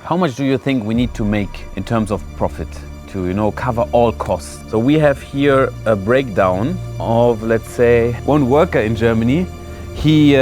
How much do you think we need to make in terms of profit to, you know, cover all costs? So we have here a breakdown of, let's say, one worker in Germany. He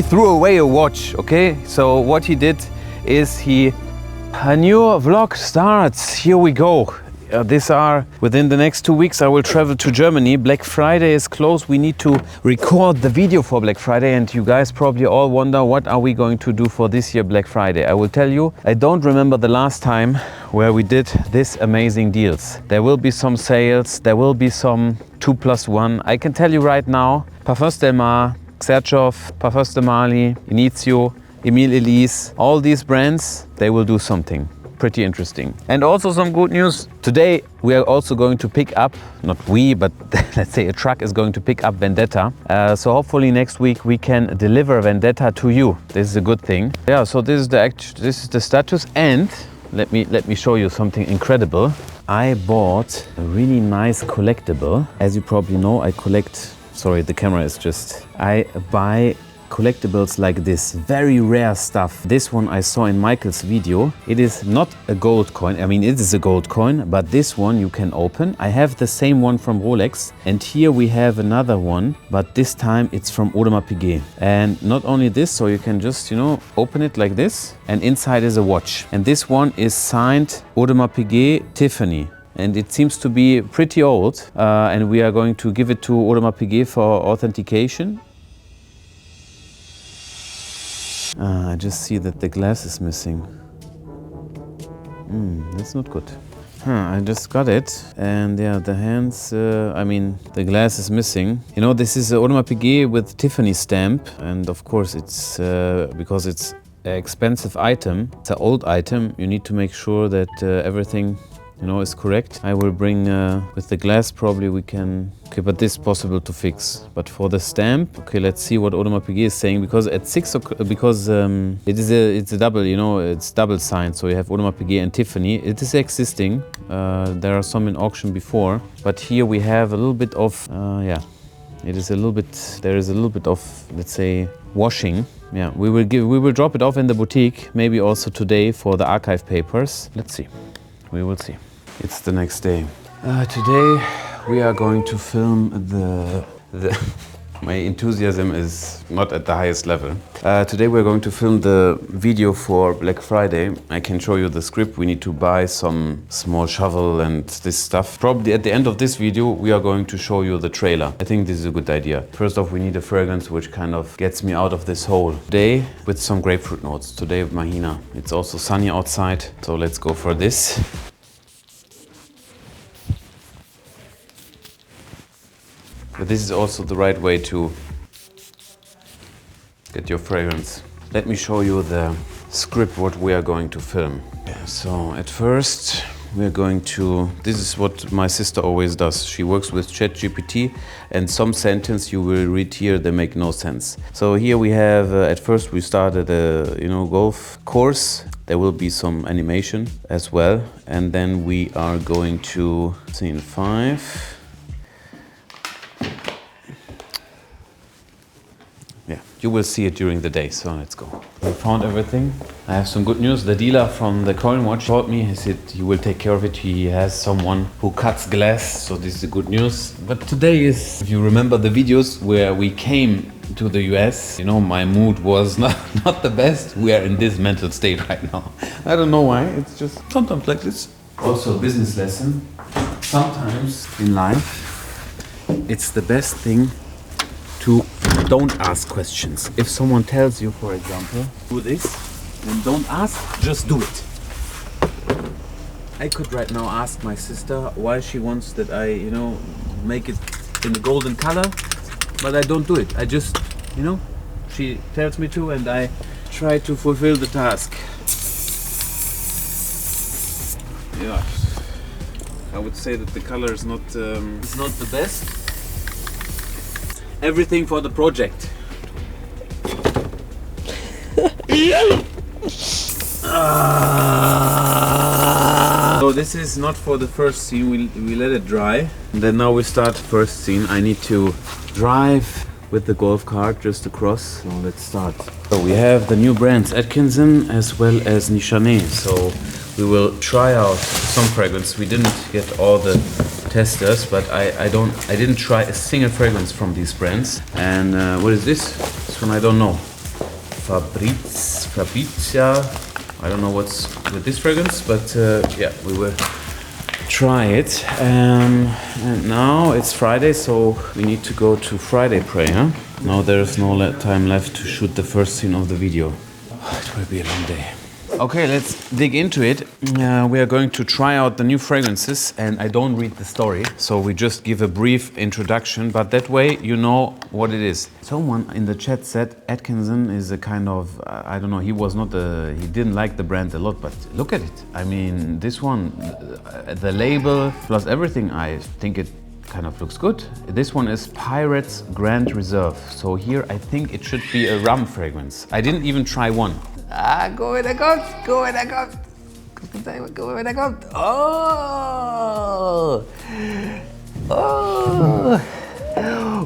threw away a watch, okay? So what he did is a new vlog starts. Here we go. Within the next 2 weeks I will travel to Germany. Black Friday is close. We need to record the video for Black Friday, and you guys probably all wonder what are we going to do for this year Black Friday. I will tell you, I don't remember the last time where we did this amazing deals. There will be some sales, there will be some 2+1. I can tell you right now, Parfums Del Mar, Xerchoff, Parfums de Marly, Inizio, Emile Elise, all these brands, they will do something pretty interesting. And also some good news. Today we are also going to pick up, not we, but let's say a truck is going to pick up Vendetta. So hopefully next week we can deliver Vendetta to you. This is a good thing. Yeah, so this is the status. And let me show you something incredible. I bought a really nice collectible. As you probably know, I buy collectibles like this, very rare stuff. This one I saw in Michael's video. It is not a gold coin. I mean, it is a gold coin, but this one you can open. I have the same one from Rolex, and here we have another one, but this time it's from Audemars Piguet. And not only this, so you can just, you know, open it like this, and inside is a watch. And this one is signed Audemars Piguet Tiffany. And it seems to be pretty old, and we are going to give it to Audemars Piguet for authentication. I just see that the glass is missing. That's not good. I just got it, and yeah, the hands, the glass is missing. You know, this is Audemars Piguet with Tiffany stamp, and of course it's, because it's an expensive item, it's an old item, you need to make sure that everything, you know, is correct. I will bring, with the glass probably we can, okay, but this is possible to fix. But for the stamp, okay, let's see what Audemars Piguet is saying, because at 6 o'clock, because it's a double, you know, it's double signed, so you have Audemars Piguet and Tiffany. It is existing, there are some in auction before, but here we have a little bit of, there is a little bit of, let's say, washing. Yeah, we will drop it off in the boutique, maybe also today for the archive papers. Let's see, we will see. It's the next day. Today we are going to film my enthusiasm is not at the highest level. Today we're going to film the video for Black Friday. I can show you the script. We need to buy some small shovel and this stuff. Probably at the end of this video we are going to show you the trailer. I think this is a good idea. First off, we need a fragrance which kind of gets me out of this hole. Today with some grapefruit notes. Today with Mahina. It's also sunny outside, so let's go for this. But this is also the right way to get your fragrance. Let me show you the script, what we are going to film. Yeah, so at first we're going to, this is what my sister always does. She works with ChatGPT, and some sentence you will read here, they make no sense. So here we have, at first we started a golf course. There will be some animation as well. And then we are going to scene 5. Yeah, you will see it during the day, so let's go. We found everything. I have some good news. The dealer from the coin watch told me, he said he will take care of it. He has someone who cuts glass, so this is the good news. But today is, if you remember the videos where we came to the US, you know, my mood was not the best. We are in this mental state right now. I don't know why, it's just sometimes like this. Also a business lesson. Sometimes in life, it's the best thing to don't ask questions. If someone tells you, for example, do this, then don't ask, just do it. I could right now ask my sister why she wants that I, make it in the golden color, but I don't do it. I just, she tells me to, and I try to fulfill the task. Yeah, I would say that the color is not the best. Everything for the project. So this is not for the first scene, we let it dry. And then now we start first scene. I need to drive with the golf cart just across. So let's start. So we have the new brands Atkinson as well as Nichané. So we will try out some fragrance. We didn't get all the testers, but I didn't try a single fragrance from these brands. And what is this? This one I don't know. Fabrizia. I don't know what's with this fragrance, but yeah, we will try it. And now it's Friday, so we need to go to Friday prayer. Now there's no time left to shoot the first scene of the video. It will be a long day. Okay, let's dig into it. We are going to try out the new fragrances, and I don't read the story, so we just give a brief introduction, but that way you know what it is. Someone in the chat said Atkinson is a kind of, I don't know, he didn't like the brand a lot, but look at it. I mean, this one, the label plus everything, I think it kind of looks good. This one is Pirates Grand Reserve. So here I think it should be a rum fragrance. I didn't even try one. Gå in der kommt, gå in der kommt. Gå in der kommt. Oh! Oh!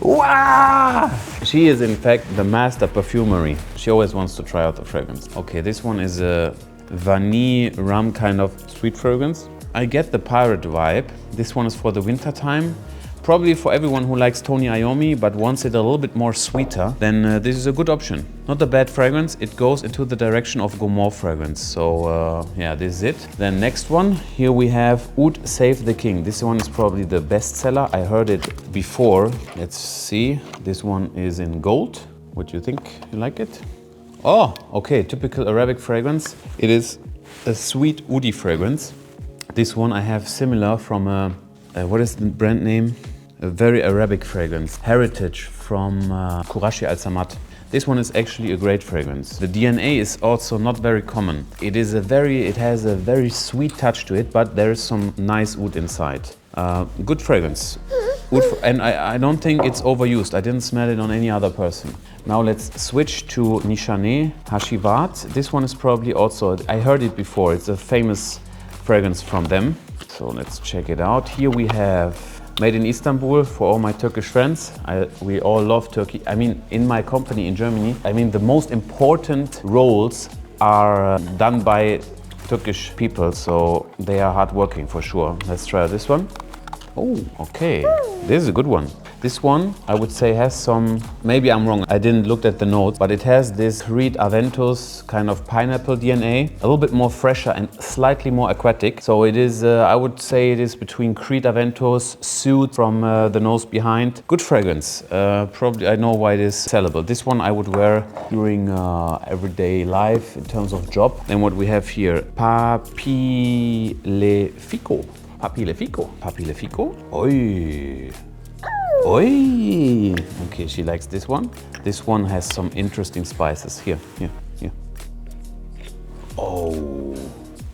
Wow! She is in fact the master perfumery. She always wants to try out the fragrance. Okay, this one is a vanille rum kind of sweet fragrance. I get the pirate vibe. This one is for the winter time. Probably for everyone who likes Tony Iommi but wants it a little bit more sweeter, then this is a good option. Not a bad fragrance, it goes into the direction of gourmand fragrance. So yeah, this is it. Then next one, here we have Oud Save the King. This one is probably the best seller. I heard it before. Let's see, this one is in gold. What do you think? You like it? Oh, okay, typical Arabic fragrance. It is a sweet woody fragrance. This one I have similar from what is the brand name? A very Arabic fragrance, Heritage from Qurashi Al Samad. This one is actually a great fragrance. The DNA is also not very common. It has a very sweet touch to it, but there is some nice wood inside. Good fragrance. And I don't think it's overused. I didn't smell it on any other person. Now let's switch to Nichané Hashivat. This one is probably also, I heard it before, it's a famous fragrance from them. So let's check it out. Here we have Made in Istanbul for all my Turkish friends. We all love Turkey. I mean, in my company in Germany, I mean, the most important roles are done by Turkish people, so they are hardworking for sure. Let's try this one. Oh, okay. This is a good one. This one, I would say, has some, maybe I'm wrong, I didn't look at the notes, but it has this Creed Aventus kind of pineapple DNA, a little bit more fresher and slightly more aquatic. So it is, I would say it is between Creed Aventus, Suit from the nose behind. Good fragrance. Probably I know why it is sellable. This one I would wear during everyday life in terms of job. And what we have here, Papillefico. Papillefico. Papillefico. Oi. Oi! Okay, she likes this one. This one has some interesting spices. Here. Oh.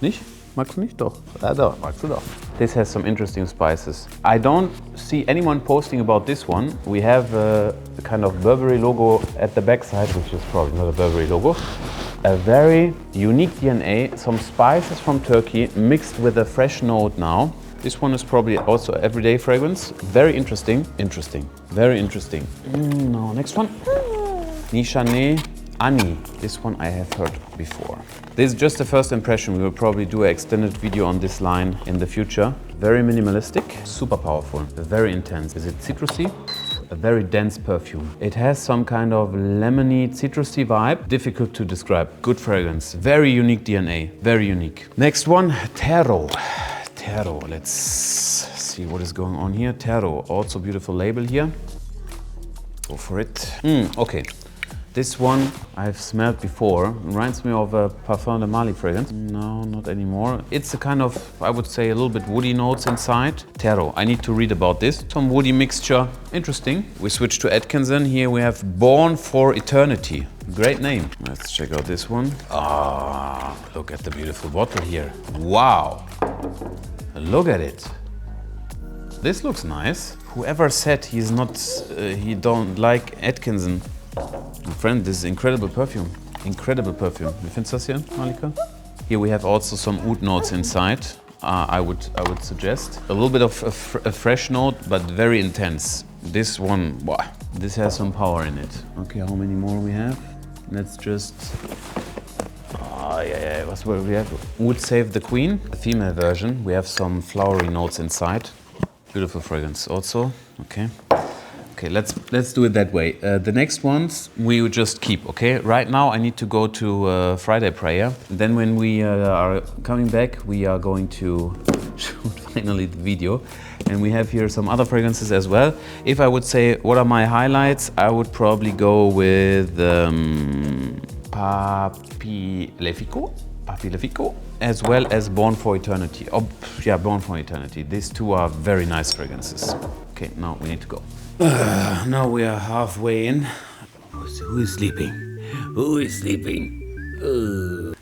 Nicht? Magst du nicht? Doch. Ja, doch. Magst du doch. This has some interesting spices. I don't see anyone posting about this one. We have a kind of Burberry logo at the backside, which is probably not a Burberry logo. A very unique DNA, some spices from Turkey mixed with a fresh note now. This one is probably also an everyday fragrance. Very interesting. Very interesting. No, next one. Nichané Ani. This one I have heard before. This is just the first impression. We will probably do an extended video on this line in the future. Very minimalistic, super powerful, very intense. Is it citrusy? A very dense perfume. It has some kind of lemony, citrusy vibe. Difficult to describe. Good fragrance. Very unique DNA. Very unique. Next one, THREW. THREW. Let's see what is going on here. THREW. Also beautiful label here. Go for it. Okay. This one I've smelled before. It reminds me of a Parfum de Mali fragrance. No, not anymore. It's a kind of, I would say, a little bit woody notes inside. THREW. I need to read about this. Some woody mixture. Interesting. We switch to Atkinson. Here we have Born for Eternity. Great name. Let's check out this one. Ah, look at the beautiful bottle here. Wow. Look at it. This looks nice. Whoever said he don't like Atkinson. Friend, this is incredible perfume. Incredible perfume. Wie findest du das hier, Malika? Here we have also some oud notes inside. I would suggest a little bit of a fresh note, but very intense. This one, wow, this has some power in it. Okay, how many more we have? Let's just, what's what we have? Would Save the Queen, the female version. We have some flowery notes inside. Beautiful fragrance also, okay. Okay, let's do it that way. The next ones we would just keep, okay? Right now I need to go to Friday prayer. Then when we are coming back, we are going to shoot finally the video. And we have here some other fragrances as well. If I would say what are my highlights, I would probably go with Papi Lefico, as well as Born for Eternity. Oh, yeah, Born for Eternity. These two are very nice fragrances. Okay, now we need to go. Now we are halfway in. Who is sleeping? Who is sleeping?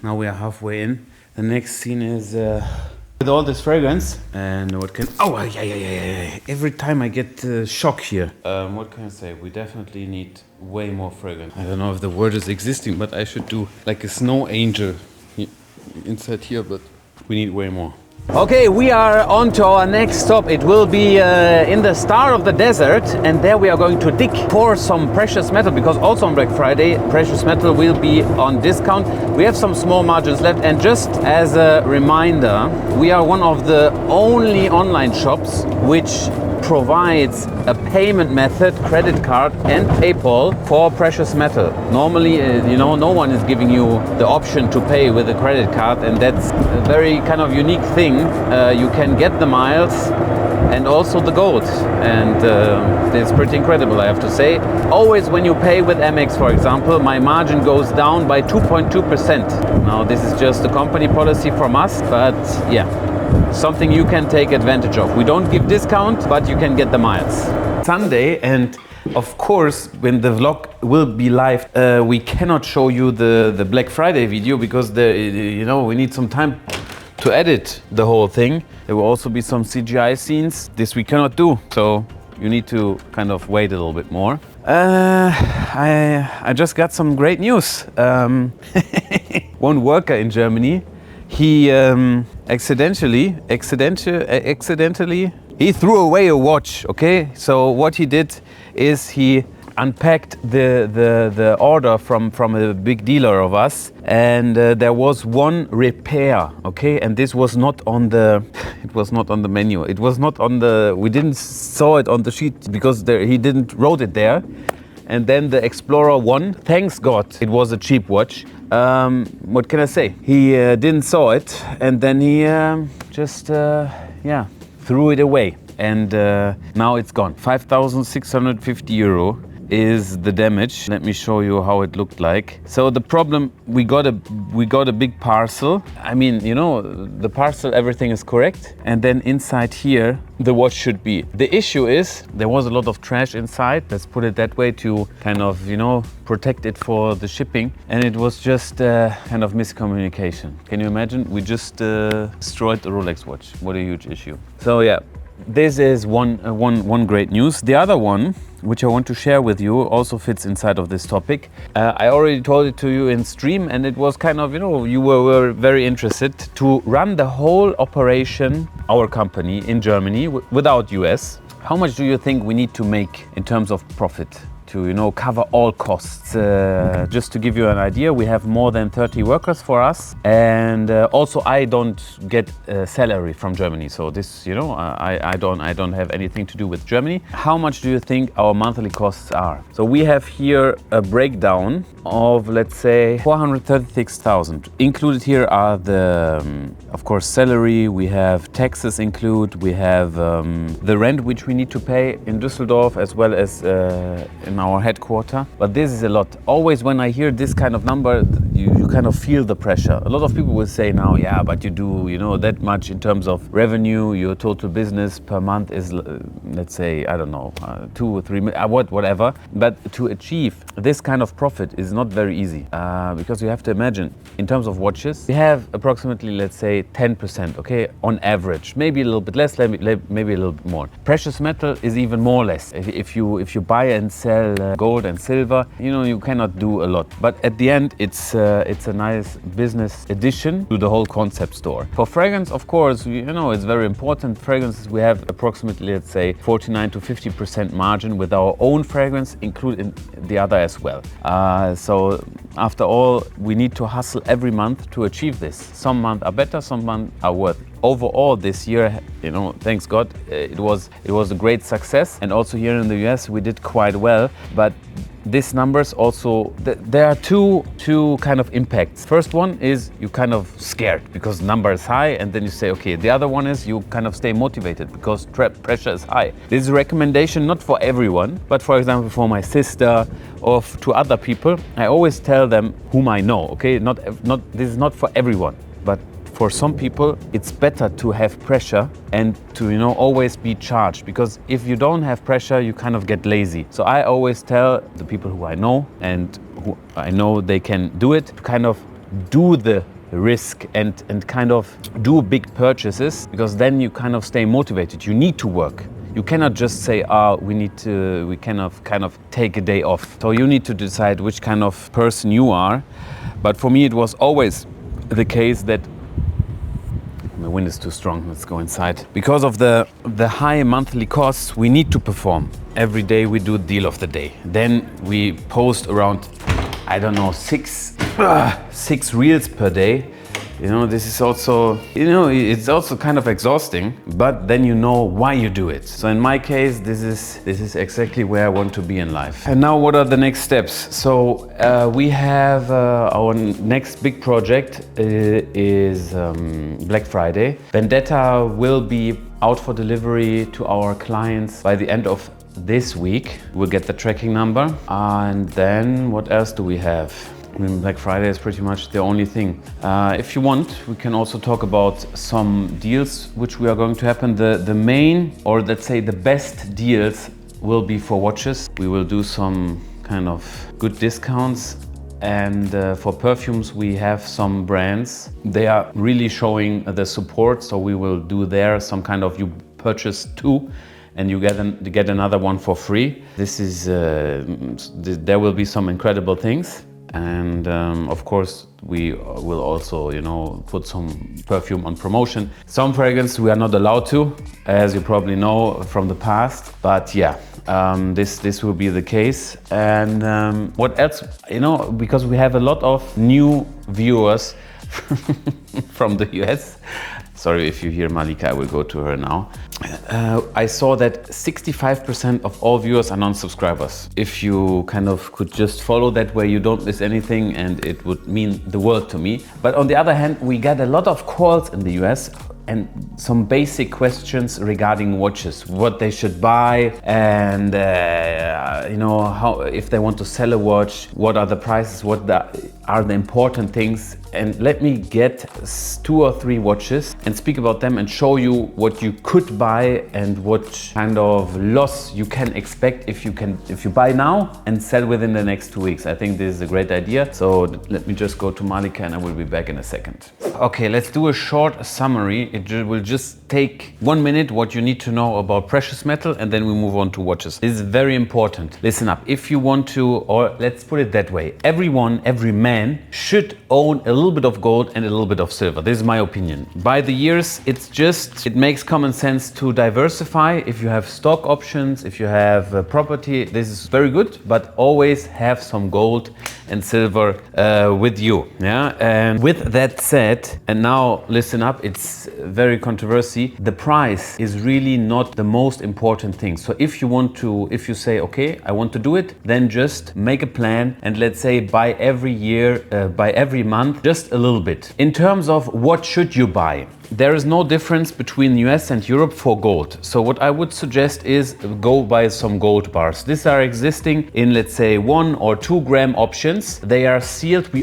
Now we are halfway in. The next scene is with all this fragrance. And what can... Oh, yeah. Every time I get shock here. What can I say? We definitely need way more fragrance. I don't know if the word is existing, but I should do like a snow angel inside here, but we need way more. Okay, we are on to our next stop. It will be in the Star of the Desert, and there we are going to dig for some precious metal, because also on Black Friday precious metal will be on discount. We have some small margins left, and just as a reminder, we are one of the only online shops which provides a payment method, credit card and PayPal for precious metal. Normally, no one is giving you the option to pay with a credit card, and that's a very kind of unique thing. You can get the miles and also the gold, and it's pretty incredible, I have to say. Always when you pay with Amex, for example, my margin goes down by 2.2%. Now this is just a company policy from us, but yeah, something you can take advantage of. We don't give discount, but you can get the miles. Sunday, and of course, when the vlog will be live, we cannot show you the Black Friday video because we need some time to edit the whole thing. There will also be some CGI scenes. This we cannot do, so you need to kind of wait a little bit more. I just got some great news. One worker in Germany, he accidentally he threw away a watch. Okay, so what he did is he unpacked the order from a big dealer of us, and there was one repair. Okay, and this was not on the menu. It was not on the, we didn't saw it on the sheet because he didn't wrote it there. And then the Explorer 1, thanks God, it was a cheap watch. What can I say? He didn't saw it, and then he just threw it away. And now it's gone. 5,650 euro is the damage. Let me show you how it looked like. So the problem, we got a big parcel. I mean, the parcel, everything is correct. And then inside here, the watch should be. The issue is there was a lot of trash inside. Let's put it that way, to kind of, protect it for the shipping. And it was just kind of miscommunication. Can you imagine? We just destroyed the Rolex watch. What a huge issue. So yeah. This is one great news. The other one, which I want to share with you, also fits inside of this topic. I already told it to you in stream, and it was kind of, you were very interested to run the whole operation, our company in Germany, without US. How much do you think we need to make in terms of profit to cover all costs? Just to give you an idea, we have more than 30 workers for us, and also I don't get a salary from Germany, so this I don't have anything to do with Germany. How much do you think our monthly costs are? So we have here a breakdown of, let's say, 436,000. Included here are the of course salary, we have taxes included, we have the rent which we need to pay in Düsseldorf as well as in our headquarters. But this is a lot. Always when I hear this kind of number, you kind of feel the pressure. A lot of people will say now, yeah, but you do that much in terms of revenue. Your total business per month is, let's say, I don't know, 2 or 3 million, whatever. But to achieve this kind of profit is not very easy, because you have to imagine, in terms of watches, we have approximately, let's say, 10%, okay, on average. Maybe a little bit less, maybe a little bit more. Precious metal is even more or less. If you buy and sell sell gold and silver, you know, you cannot do a lot. But at the end, it's a nice business addition to the whole concept store. For fragrance, of course, you know, it's very important. Fragrances, we have approximately, let's say, 49 to 50% margin with our own fragrance, including the other as well. So after all, we need to hustle every month to achieve this. Some months are better, some months are worse. Overall this year, you know, thanks God, it was a great success, and also here in the US we did quite well. But these numbers also, there are two kind of impacts. First one is you kind of scared because number is high, and then you say okay. The other one is you kind of stay motivated because pressure is high. This is a recommendation not for everyone, but for example for my sister or to other people. I always tell them whom I know. Okay, not this is not for everyone, but for some people, it's better to have pressure and to, you know, always be charged, because if you don't have pressure, you kind of get lazy. So I always tell the people who I know and who I know they can do it, to kind of do the risk and kind of do big purchases, because then you kind of stay motivated. You need to work. You cannot just say, we kind of take a day off. So you need to decide which kind of person you are. But for me, it was always the case that my wind is too strong, let's go inside. Because of the high monthly costs, we need to perform. Every day we do deal of the day. Then we post around, I don't know, six reels per day. You know, this is also, you know, it's also kind of exhausting, but then you know why you do it. So in my case, this is exactly where I want to be in life. And now what are the next steps? So we have our next big project is Black Friday. Vendetta will be out for delivery to our clients by the end of this week. We'll get the tracking number. And then what else do we have? I mean, Black Friday is pretty much the only thing. If you want, we can also talk about some deals which we are going to happen. The main, or let's say the best deals, will be for watches. We will do some kind of good discounts. And for perfumes, we have some brands. They are really showing the support, so we will do there some kind of, you purchase two and you get another one for free. This is there will be some incredible things. And of course, we will also, you know, put some perfume on promotion. Some fragrance we are not allowed to, as you probably know from the past. But yeah, this will be the case. And what else? You know, because we have a lot of new viewers from the US. Sorry if you hear Malika, I will go to her now. I saw that 65% of all viewers are non-subscribers. If you kind of could just follow that way, you don't miss anything, and it would mean the world to me. But on the other hand, we get a lot of calls in the US and some basic questions regarding watches, what they should buy, and you know, how, if they want to sell a watch, what are the prices, what are the important things. And let me get 2 or 3 watches and speak about them and show you what you could buy and what kind of loss you can expect if you buy now and sell within the next 2 weeks. I think this is a great idea. So let me just go to Malika and I will be back in a second. Okay, let's do a short summary. It will just take 1 minute what you need to know about precious metal, and then we move on to watches. This is very important. Listen up. If you want to, or let's put it that way, every man should own a little bit of gold and a little bit of silver. This is my opinion. By the years, it makes common sense to diversify. If you have stock options, if you have property, this is very good, but always have some gold and silver with you. Yeah. And with that said, and now listen up, it's very controversial. The price is really not the most important thing. So if you say, okay, I want to do it, then just make a plan and let's say buy every year, buy every month, just a little bit. In terms of what should you buy, there is no difference between US and Europe for gold. So what I would suggest is go buy some gold bars. These are existing in, let's say, 1 or 2 gram options. They are sealed. We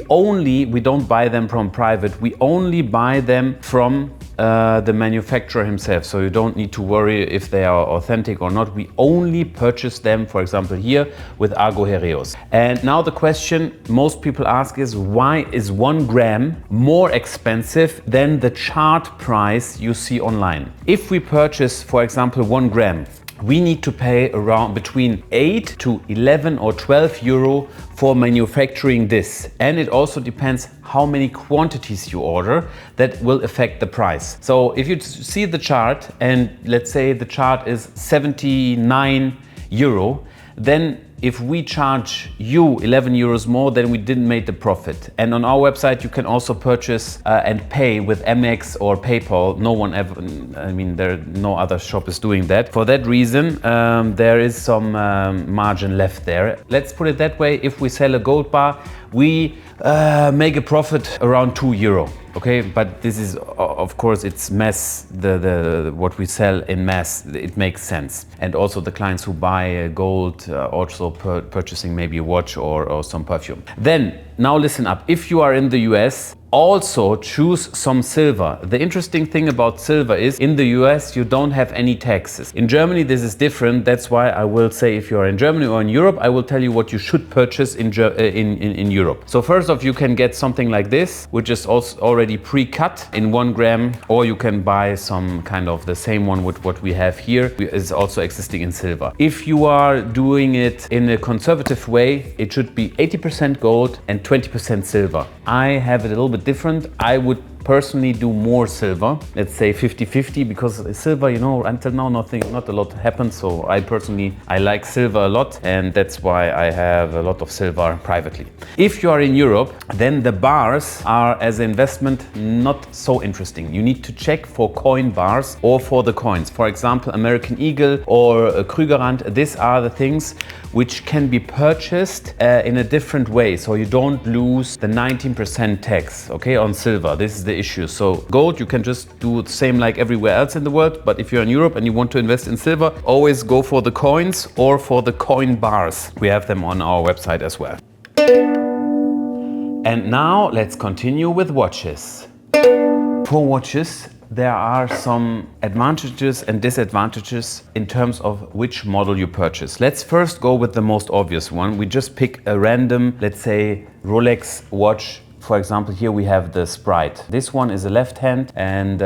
don't buy them from private. We only buy them from the manufacturer himself. So you don't need to worry if they are authentic or not. We only purchase them, for example, here with Argo Heraeus. And now the question most people ask is, why is 1 gram more expensive than the chart price you see online? If we purchase, for example, 1 gram we need to pay around between 8 to 11 or 12 euro for manufacturing this. And it also depends how many quantities you order that will affect the price. So if you see the chart and let's say the chart is 79 euro, then if we charge you 11 euros more, then we didn't make the profit. And on our website, you can also purchase and pay with Amex or PayPal. No one ever, I mean, no other shop is doing that. For that reason, there is some margin left there. Let's put it that way. If we sell a gold bar, we make a profit around 2 euro. Okay, but this is, of course, it's mass, what we sell in mass, it makes sense. And also the clients who buy gold, also purchasing maybe a watch or some perfume. Then, now listen up, if you are in the US, also choose some silver. The interesting thing about silver is in the US you don't have any taxes. In Germany this is different. That's why I will say if you are in Germany or in Europe, I will tell you what you should purchase in Europe. So first off, you can get something like this, which is also already pre-cut in 1 gram, or you can buy some kind of the same one with what we have here. Is also existing in silver. If you are doing it in a conservative way, it should be 80% gold and 20% silver. I have it a little bit different. I would personally do more silver, let's say 50-50, because silver, you know, until now not a lot happened. So I like silver a lot, and that's why I have a lot of silver privately. If you are in Europe, then the bars are as an investment not so interesting. You need to check for coin bars or for the coins. For example, American Eagle or Krügerrand, these are the things which can be purchased in a different way, so you don't lose the 19% tax, okay, on silver. This is the issue. So gold, you can just do the same like everywhere else in the world, but if you're in Europe and you want to invest in silver, always go for the coins or for the coin bars. We have them on our website as well. And now let's continue with watches. For watches, there are some advantages and disadvantages in terms of which model you purchase. Let's first go with the most obvious one. We just pick a random, let's say, Rolex watch. For example, here we have the Sprite. This one is a left hand, and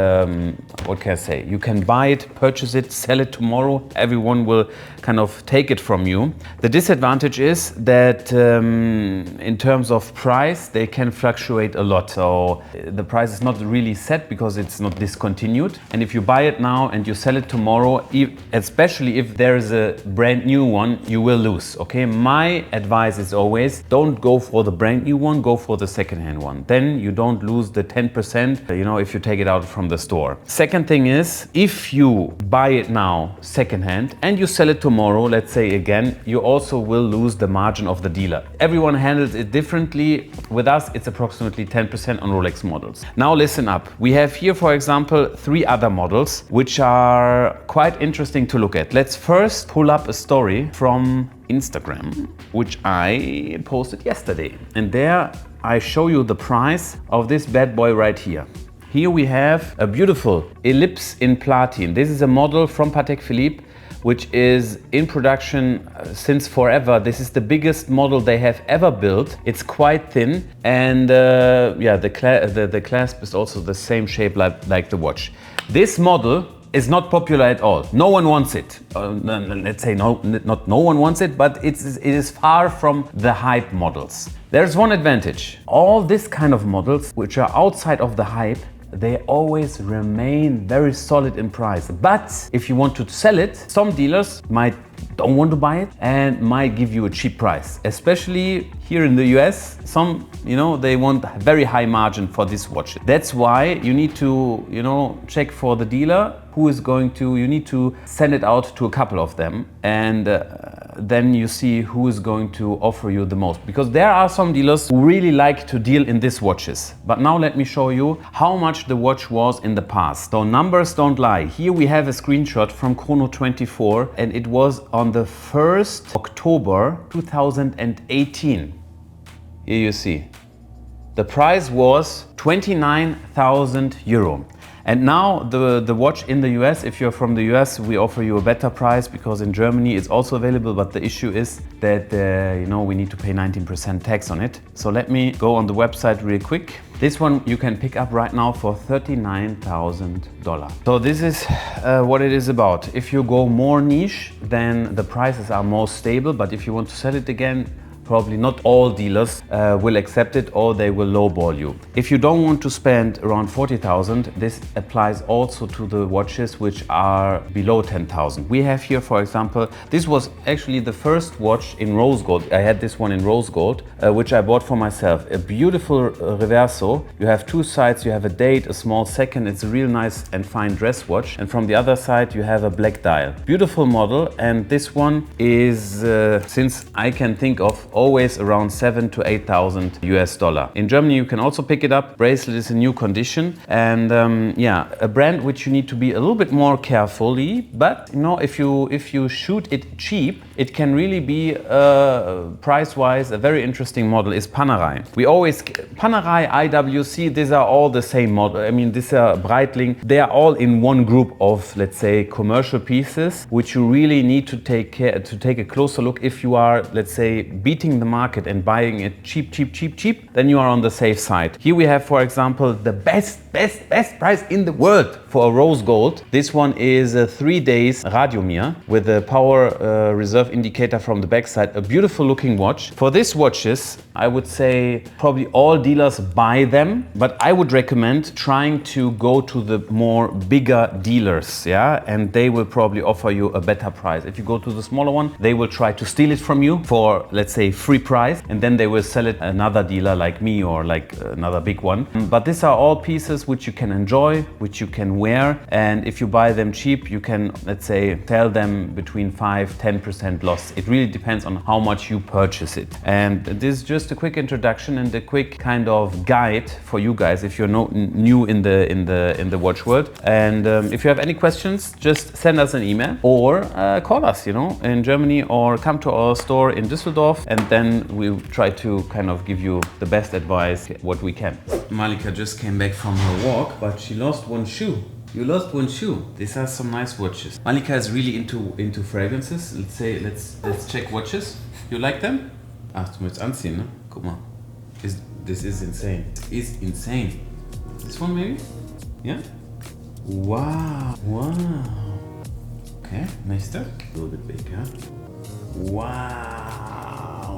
what can I say? You can buy it, purchase it, sell it tomorrow. Everyone will kind of take it from you. The disadvantage is that in terms of price, they can fluctuate a lot. So the price is not really set because it's not discontinued. And if you buy it now and you sell it tomorrow, especially if there is a brand new one, you will lose. Okay, my advice is always don't go for the brand new one, go for the second-hand one. Then you don't lose the 10%, you know, if you take it out from the store. Second thing is, if you buy it now secondhand and you sell it tomorrow, let's say again, you also will lose the margin of the dealer. Everyone handles it differently. With us, it's approximately 10% on Rolex models. Now listen up. We have here, for example, 3 other models, which are quite interesting to look at. Let's first pull up a story from Instagram, which I posted yesterday. And there I show you the price of this bad boy right here. Here we have a beautiful ellipse in platinum. This is a model from Patek Philippe, which is in production since forever. This is the biggest model they have ever built. It's quite thin, and yeah, the clasp is also the same shape like the watch. This model is not popular at all. No one wants it. Let's say not no one wants it, but it is far from the hype models. There's one advantage. All this kind of models, which are outside of the hype, they always remain very solid in price. But if you want to sell it, some dealers don't want to buy it and might give you a cheap price. Especially here in the US, some, you know, they want very high margin for this watch. That's why you need to, you know, check for the dealer who is going to, you need to send it out to a couple of them, and then you see who is going to offer you the most. Because there are some dealers who really like to deal in these watches. But now let me show you how much the watch was in the past. So numbers don't lie. Here we have a screenshot from Chrono 24, and it was on the 1st October 2018. Here you see. The price was 29,000 euro. And now the watch in the US, if you're from the US, we offer you a better price because in Germany it's also available, but the issue is that you know, we need to pay 19% tax on it. So let me go on the website real quick. This one you can pick up right now for $39,000. So this is what it is about. If you go more niche, then the prices are more stable, but if you want to sell it again, probably not all dealers will accept it or they will lowball you. If you don't want to spend around 40,000, this applies also to the watches which are below 10,000. We have here, for example, this was actually the first watch in rose gold. I had this one in rose gold, which I bought for myself. A beautiful reverso. You have two sides, you have a date, a small second. It's a real nice and fine dress watch. And from the other side, you have a black dial. Beautiful model. And this one is, since I can think of, always around 7,000 to 8,000 US dollar. In Germany, you can also pick it up. Bracelet is a new condition, and yeah, a brand which you need to be a little bit more carefully. But you know, if you shoot it cheap, it can really be price-wise a very interesting model. Is Panerai. We always Panerai, IWC. These are all the same model. I mean, these are Breitling. They are all in one group of, let's say, commercial pieces, which you really need to take a closer look. If you are, let's say, beating the market and buying it cheap, then you are on the safe side. Here we have, for example, the best price in the world for a rose gold. This one is a 3 days Radiomir with a power reserve indicator from the backside. A beautiful looking watch. For these watches, I would say probably all dealers buy them, but I would recommend trying to go to the more bigger dealers, yeah, and they will probably offer you a better price. If you go to the smaller one, they will try to steal it from you for, let's say, free price, and then they will sell it another dealer like me or like another big one. But these are all pieces which you can enjoy, which you can wear, and if you buy them cheap, you can, let's say, sell them between 5–10% loss. It really depends on how much you purchase it. And this is just a quick introduction and a quick kind of guide for you guys if you're new in the watch world. And if you have any questions, just send us an email or call us, you know, in Germany, or come to our store in Düsseldorf, and then we'll try to kind of give you the best advice what we can. Malika just came back from her walk, but she lost one shoe. You lost one shoe. These are some nice watches. Malika is really into fragrances. Let's check watches. You like them? Ach, du willst anziehen, ne? Guck mal. This is insane. It's insane. This one maybe? Yeah? Wow. Okay, nächster. A little bit big, huh? Wow!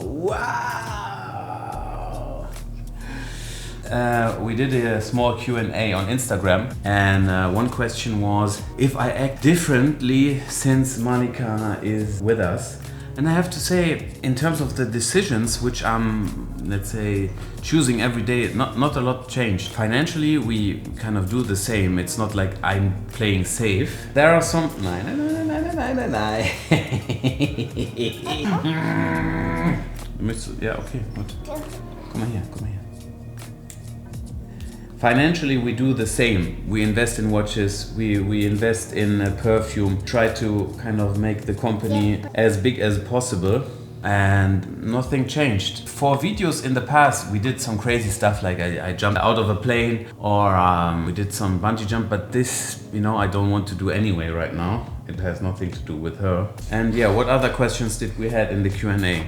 We did a small Q&A on Instagram, and one question was if I act differently since Malika is with us. And I have to say, in terms of the decisions which I'm, let's say, choosing every day, not a lot changed. Financially, we kind of do the same. It's not like I'm playing safe. There are some... Nein. Ja, okay, gut. Komm mal hier. Financially, we do the same. We invest in watches, we invest in perfume, try to kind of make the company as big as possible, and nothing changed. For videos in the past, we did some crazy stuff, like I jumped out of a plane, or we did some bungee jump, but this, you know, I don't want to do anyway right now. It has nothing to do with her. And yeah, what other questions did we have in the Q&A?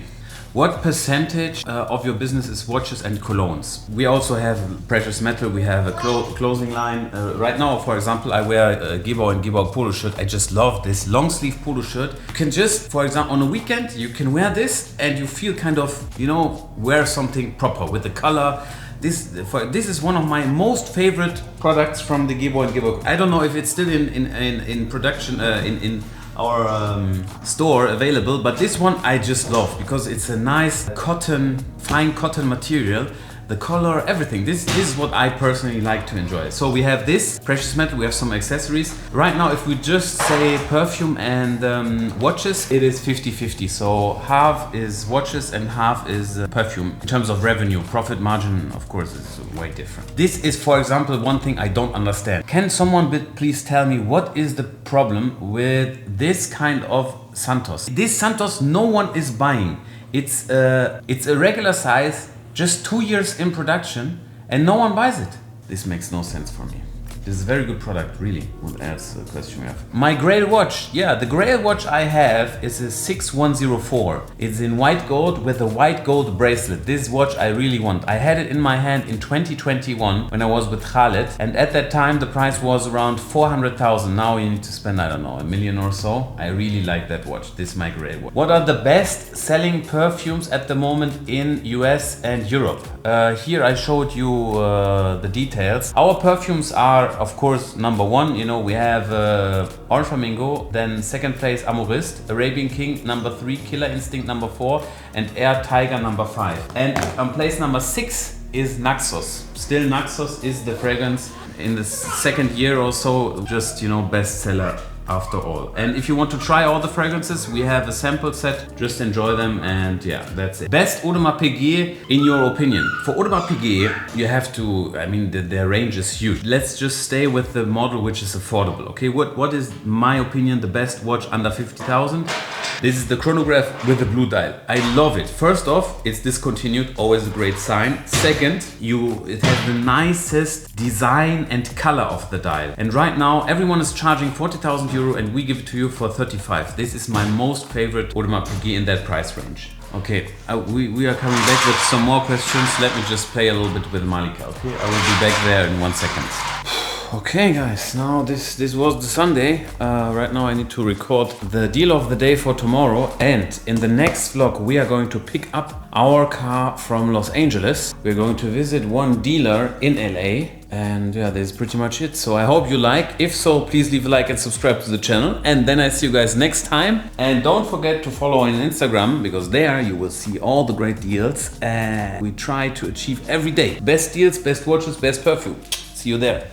What percentage of your business is watches and colognes? We also have precious metal, we have a clothing line. Right now, for example, I wear a Gebauer and Gebauer polo shirt. I just love this long sleeve polo shirt. You can just, for example, on a weekend, you can wear this and you feel kind of, you know, wear something proper with the color. This is one of my most favorite products from the Gebauer and Gebauer. I don't know if it's still in production, in our store available, but this one I just love because it's a nice cotton, fine cotton material. The color, everything. This is what I personally like to enjoy. So we have this precious metal, we have some accessories. Right now, if we just say perfume and watches, it is 50-50. So half is watches and half is perfume. In terms of revenue, profit margin, of course, is way different. This is, for example, one thing I don't understand. Can someone please tell me what is the problem with this kind of Santos? This Santos, no one is buying. It's a regular size, just 2 years in production, and no one buys it. This makes no sense for me. This is a very good product, really. What else question we have? My Grail watch. Yeah, the Grail watch I have is a 6104. It's in white gold with a white gold bracelet. This watch I really want. I had it in my hand in 2021 when I was with Khaled, and at that time the price was around 400,000. Now you need to spend, I don't know, $1 million or so. I really like that watch. This is my Grail watch. What are the best selling perfumes at the moment in US and Europe? Here I showed you the details. Our perfumes are, of course, number one, you know, we have Orange Flamingo, then second place Amourist, Arabian King number 3, Killer Instinct number 4, and Air Tiger number 5. And on place number 6 is Naxos. Still Naxos is the fragrance in the second year or so, just, you know, bestseller after all. And if you want to try all the fragrances, we have a sample set. Just enjoy them, and yeah, that's it. Best Audemars Piguet in your opinion? For Audemars Piguet, you have to, I mean, their range is huge. Let's just stay with the model which is affordable. Okay, what is my opinion the best watch under 50,000? This is the chronograph with the blue dial. I love it. First off, it's discontinued, always a great sign. Second, it has the nicest design and color of the dial. And right now, everyone is charging 40,000 euro and we give it to you for 35. This is my most favorite Audemars Piguet in that price range. Okay, we are coming back with some more questions. Let me just play a little bit with Malika. Okay, I will be back there in 1 second. Okay guys, now this was the Sunday. Right now I need to record the deal of the day for tomorrow, and in the next vlog we are going to pick up our car from Los Angeles. We're going to visit one dealer in LA, and yeah, that's pretty much it. So I hope you like. If so, please leave a like and subscribe to the channel, and then I see you guys next time. And don't forget to follow on Instagram, because there you will see all the great deals we try to achieve every day. Best deals, best watches, best perfume. See you there.